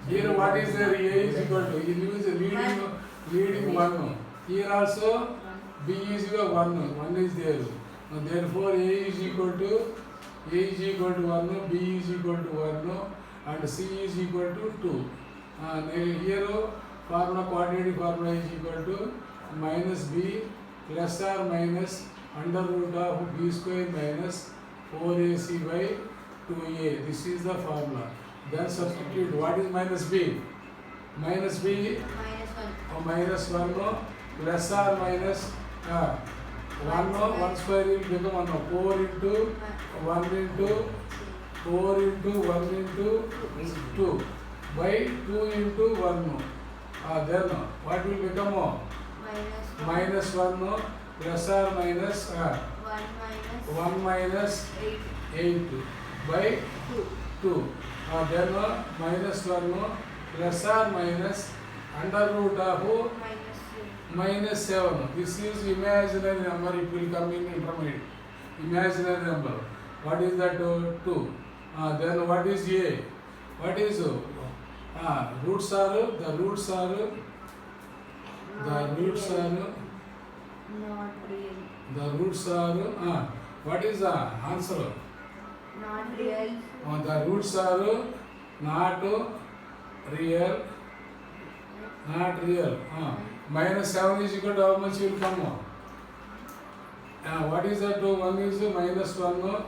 Here what is there? A is equal to, he leaves leading 1. Here also B is equal 1. 1 is there. Therefore A is equal to 1, B is equal to 1, and C is equal to 2. Here formula, quadratic formula is equal to minus B plus or minus under root of B square minus 4AC by 2A. This is the formula. Then substitute. What is minus B? Minus B minus 1 plus or minus 1 square will become 4 into 1 into 4 into 1 into 2 by 2 into 1. Then what will become? Minus 1 plus or minus 1 minus 8 by 2. Then minus 1 plus or minus under root of minus 7. This is imaginary number. It will come in intermediate. Imaginary number. What is that? 2. Then what is A? What is roots are the roots are not real. What is the answer? Not real. The roots are not real. Not real. Minus 7 is equal to how much will come? What is that? 1 is minus 1.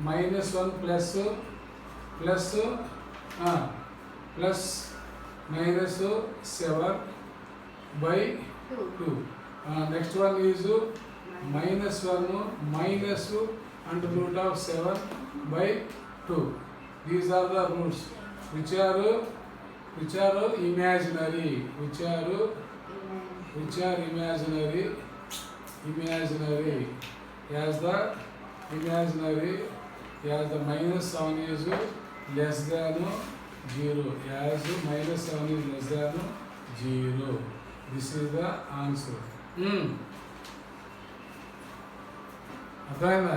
Minus 1 plus minus 7 by 2. Next one is minus 1 minus under root of 7 by 2. These are the roots which are imaginary. Which are imaginary. As the imaginary, as the minus 7 is less than 0. As minus 7 is less than 0. This is the answer. అర్థమైందా?